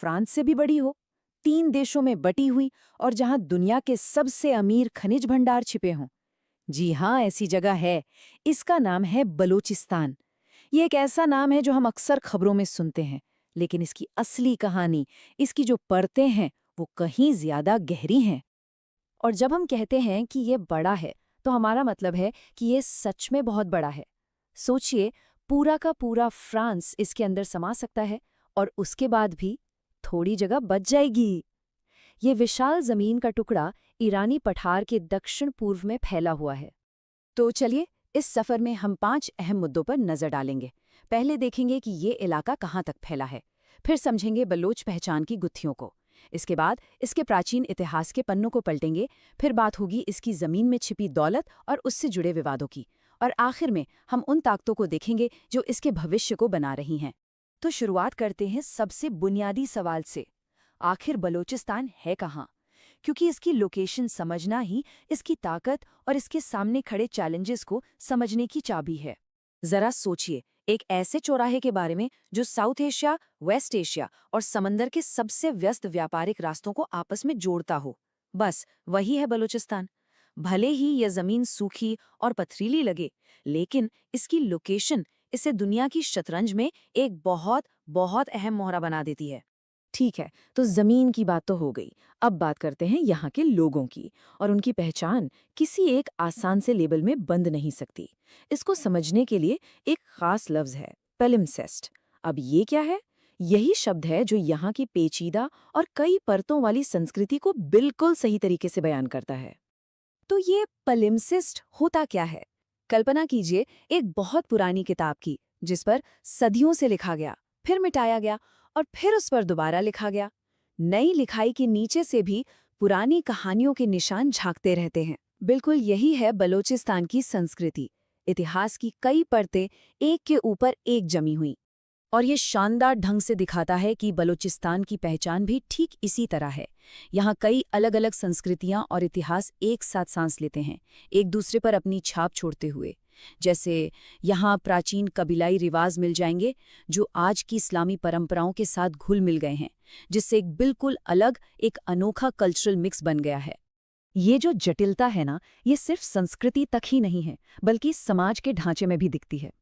France से भी बड़ी हो, 3 देशों में बटी हुई और जहां दुनिया के सबसे अमीर खनिज भंडार छिपे हों। जी हाँ, ऐसी जगह है। इसका नाम है बलूचिस्तान। ये एक ऐसा नाम है जो हम अक्सर खबरों में सुनते हैं, लेकिन इसकी असली कहानी, इसकी जो परतें हैं, वो कहीं ज्यादा गहरी हैं। और जब हम कहते हैं कि ये बड़ा है, तो हमारा मतलब है कि ये सच में बहुत बड़ा है। सोचिए, पूरा का पूरा फ्रांस इसके अंदर समा सकता है और उसके बाद भी थोड़ी जगह बच जाएगी। ये विशाल जमीन का टुकड़ा ईरानी पठार के दक्षिण पूर्व में फैला हुआ है। तो चलिए, इस सफर में हम 5 अहम मुद्दों पर नजर डालेंगे। पहले देखेंगे कि ये इलाका कहाँ तक फैला है, फिर समझेंगे बलोच पहचान की गुत्थियों को। इसके बाद इसके प्राचीन इतिहास के पन्नों को पलटेंगे, फिर बात होगी इसकी जमीन में छिपी दौलत और उससे जुड़े विवादों की, और आखिर में हम उन ताकतों को देखेंगे जो इसके भविष्य को बना रही हैं। तो शुरुआत करते हैं सबसे बुनियादी सवाल से, आखिर बलोचिस्तान है कहाँ? क्योंकि इसकी लोकेशन समझना ही इसकी ताकत और इसके सामने खड़े चैलेंजेस को समझने की चाबी है। जरा सोचिए, एक ऐसे चौराहे के बारे में जो साउथ एशिया, वेस्ट एशिया और समंदर के सबसे व्यस्त व्यापारिक रास्तों को आपस में जोड़ता हो। बस वही है बलूचिस्तान। भले ही यह जमीन सूखी और पथरीली लगे, लेकिन इसकी लोकेशन इसे दुनिया की शतरंज में एक बहुत बहुत अहम मोहरा बना देती है। ठीक है, तो जमीन की बात तो हो गई। अब बात करते हैं यहाँ के लोगों की, और उनकी पहचान किसी एक आसान से लेबल में बंद नहीं सकती। इसको समझने के लिए एक खास लफ्ज है, पलिम्सेस्ट। अब ये क्या है? यही शब्द है जो यहाँ की पेचीदा और कई परतों वाली संस्कृति को बिल्कुल सही तरीके से बयान करता है। तो ये पलिम्सिस्ट होता क्या है? कल्पना कीजिए एक बहुत पुरानी किताब की, जिस पर सदियों से लिखा गया, फिर मिटाया गया और फिर उस पर दोबारा लिखा गया। नई लिखाई के नीचे से भी पुरानी कहानियों के निशान झांकते रहते हैं। बिल्कुल यही है बलोचिस्तान की संस्कृति। इतिहास की कई परतें एक के ऊपर एक जमी हुई। और ये शानदार ढंग से दिखाता है कि बलूचिस्तान की पहचान भी ठीक इसी तरह है। यहाँ कई अलग अलग संस्कृतियाँ और इतिहास एक साथ सांस लेते हैं, एक दूसरे पर अपनी छाप छोड़ते हुए। जैसे यहाँ प्राचीन कबीलाई रिवाज मिल जाएंगे जो आज की इस्लामी परंपराओं के साथ घुल मिल गए हैं, जिससे एक बिल्कुल अलग, एक अनोखा कल्चरल मिक्स बन गया है। ये जो जटिलता है ना, ये सिर्फ संस्कृति तक ही नहीं है, बल्कि समाज के ढांचे में भी दिखती है।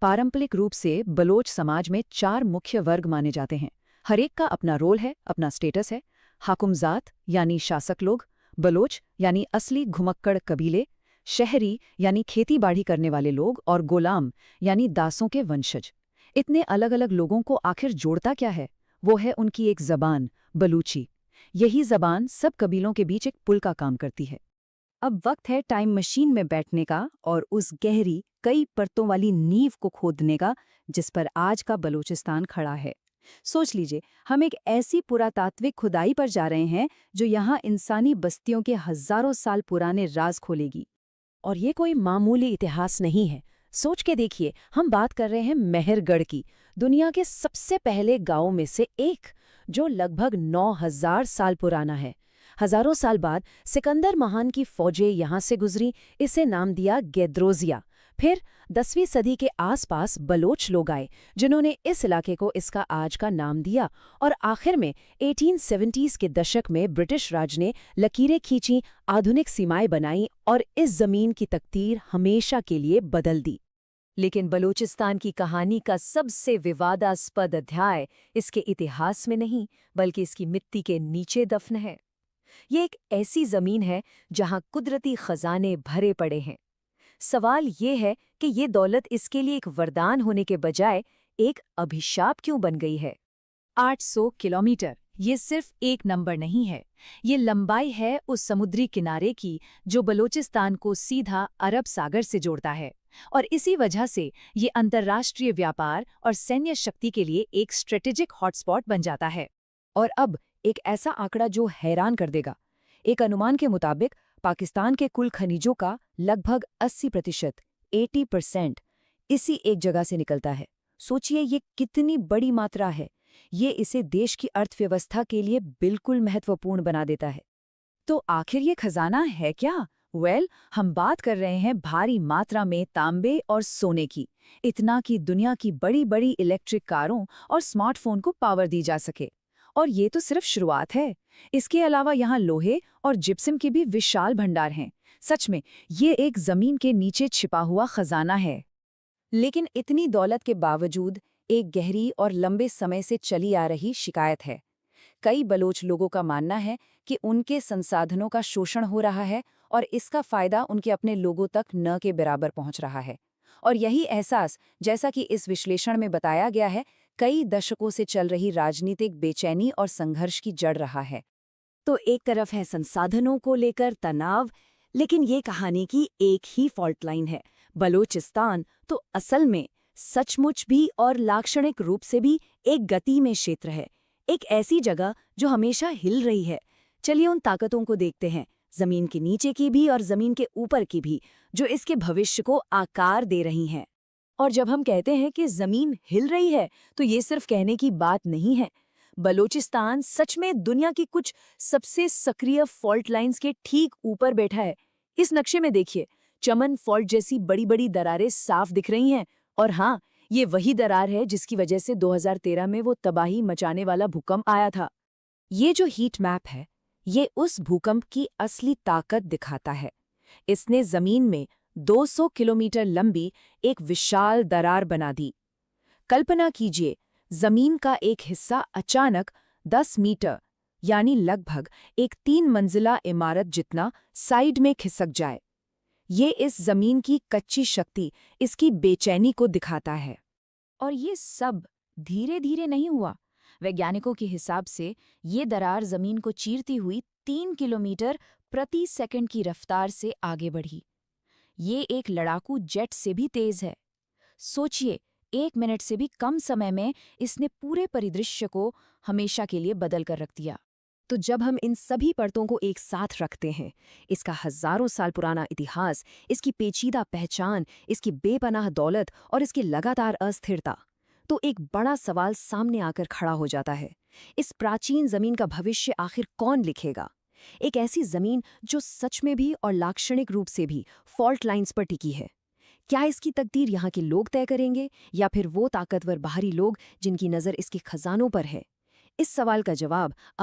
पारंपरिक रूप से बलोच समाज में 4 मुख्य वर्ग माने जाते हैं। हर एक का अपना रोल है, अपना स्टेटस है। हाकुमजात यानी शासक लोग, बलोच यानी असली घुमक्कड़ कबीले, शहरी यानी खेती बाड़ी करने वाले लोग, और गोलाम यानी दासों के वंशज। इतने अलग अलग लोगों को आखिर जोड़ता क्या है? वो है उनकी एक जबान, बलूची। यही जबान सब कबीलों के बीच एक पुल का काम करती है। अब वक्त है टाइम मशीन में बैठने का और उस गहरी, कई परतों वाली नींव को खोदने का जिस पर आज का बलूचिस्तान खड़ा है। सोच लीजिए, हम एक ऐसी पुरातात्विक खुदाई पर जा रहे हैं जो यहाँ इंसानी बस्तियों के हजारों साल पुराने राज खोलेगी। और ये कोई मामूली इतिहास नहीं है। सोच के देखिए, हम बात कर रहे हैं मेहरगढ़ की, दुनिया के सबसे पहले गांवों में से एक, जो लगभग 9000 साल पुराना है। हजारों साल बाद सिकंदर महान की फौजें यहाँ से गुजरी, इसे नाम दिया गेद्रोजिया। फिर 10वीं सदी के आसपास बलोच लोग आए, जिन्होंने इस इलाके को इसका आज का नाम दिया, और आखिर में 1870s के दशक में ब्रिटिश राज ने लकीरें खींची, आधुनिक सीमाएं बनाई और इस जमीन की तकदीर हमेशा के लिए बदल दी। लेकिन बलूचिस्तान की कहानी का सबसे विवादास्पद अध्याय इसके इतिहास में नहीं, बल्कि इसकी मिट्टी के नीचे दफन है। ये एक ऐसी जमीन है जहां कुदरती खजाने भरे पड़े हैं। सवाल ये है कि ये दौलत इसके लिए एक वरदान होने के बजाय एक अभिशाप क्यों बन गई है? 800 किलोमीटर, ये सिर्फ एक नंबर नहीं है। ये लंबाई है उस समुद्री किनारे की जो बलूचिस्तान को सीधा अरब सागर से जोड़ता है, और इसी वजह से ये अंतर्राष्ट्रीय व्यापार और सैन्य शक्ति के लिए एक स्ट्रेटेजिक हॉटस्पॉट बन जाता है। और अब एक ऐसा आंकड़ा जो हैरान कर देगा। एक अनुमान के मुताबिक पाकिस्तान के कुल खनिजों का लगभग 80%, 80% इसी एक जगह से निकलता है। सोचिए ये कितनी बड़ी मात्रा है। ये इसे देश की अर्थव्यवस्था के लिए बिल्कुल महत्वपूर्ण बना देता है। तो आखिर ये खजाना है क्या? हम बात कर रहे हैं भारी मात्रा में तांबे और सोने की, इतना कि दुनिया की बड़ी बड़ी इलेक्ट्रिक कारों और स्मार्टफोन को पावर दी जा सके। और ये तो सिर्फ शुरुआत है। इसके अलावा यहाँ लोहे और जिप्सम के भी विशाल भंडार हैं। सच में, ये एक जमीन के नीचे छिपा हुआ खजाना है। लेकिन इतनी दौलत के बावजूद एक गहरी और लंबे समय से चली आ रही शिकायत है। कई बलोच लोगों का मानना है कि उनके संसाधनों का शोषण हो रहा है और इसका फायदा उनके अपने लोगों तक न के बराबर पहुंच रहा है। और यही एहसास, जैसा कि इस विश्लेषण में बताया गया है, कई दशकों से चल रही राजनीतिक बेचैनी और संघर्ष की जड़ रहा है। तो एक तरफ है संसाधनों को लेकर तनाव, लेकिन ये कहानी की एक ही फॉल्ट लाइन है। बलोचिस्तान तो असल में सचमुच भी और लाक्षणिक रूप से भी एक गति में क्षेत्र है, एक ऐसी जगह जो हमेशा हिल रही है। चलिए उन ताकतों को देखते हैं, जमीन के नीचे की भी और जमीन के ऊपर की भी, जो इसके भविष्य को आकार दे रही हैं। और जब हम कहते हैं कि जमीन हिल रही है, तो ये सिर्फ कहने की बात नहीं है। बलोचिस्तान सच में दुनिया की कुछ सबसे सक्रिय फॉल्ट लाइंस के ठीक ऊपर बैठा है। इस नक्शे में देखिए, चमन फॉल्ट जैसी बड़ी बड़ी दरारें साफ दिख रही हैं। और हाँ, ये वही दरार है जिसकी वजह से 2013 में वो तबाही मचाने वाला भूकंप आया था। ये जो हीट मैप है, ये उस भूकंप की असली ताकत दिखाता है। इसने जमीन में 200 किलोमीटर लंबी एक विशाल दरार बना दी। कल्पना कीजिए, जमीन का एक हिस्सा अचानक 10 मीटर यानी लगभग एक 3 मंजिला इमारत जितना साइड में खिसक जाए। ये इस जमीन की कच्ची शक्ति, इसकी बेचैनी को दिखाता है। और ये सब धीरे धीरे नहीं हुआ। वैज्ञानिकों के हिसाब से ये दरार जमीन को चीरती हुई 3 किलोमीटर प्रति सेकंड की रफ्तार से आगे बढ़ी। ये एक लड़ाकू जेट से भी तेज है। सोचिए, 1 मिनट से भी कम समय में इसने पूरे परिदृश्य को हमेशा के लिए बदल कर रख दिया। तो जब हम इन सभी परतों को एक साथ रखते हैं, इसका हजारों साल पुराना इतिहास, इसकी पेचीदा पहचान, इसकी बेपनाह दौलत और इसकी लगातार अस्थिरता, तो एक बड़ा सवाल सामने आकर खड़ा हो जाता है। इस प्राचीन जमीन का भविष्य आखिर कौन लिखेगा? एक ऐसी जमीन जो सच में भी और लाक्षणिक रूप से भी फॉल्ट लाइंस पर टिकी है। क्या इसकी तकदीर यहाँ के लोग तय करेंगे, या फिर वो ताकतवर बाहरी लोग जिनकी नज़र इसके खजानों पर है? इस सवाल का जवाब अब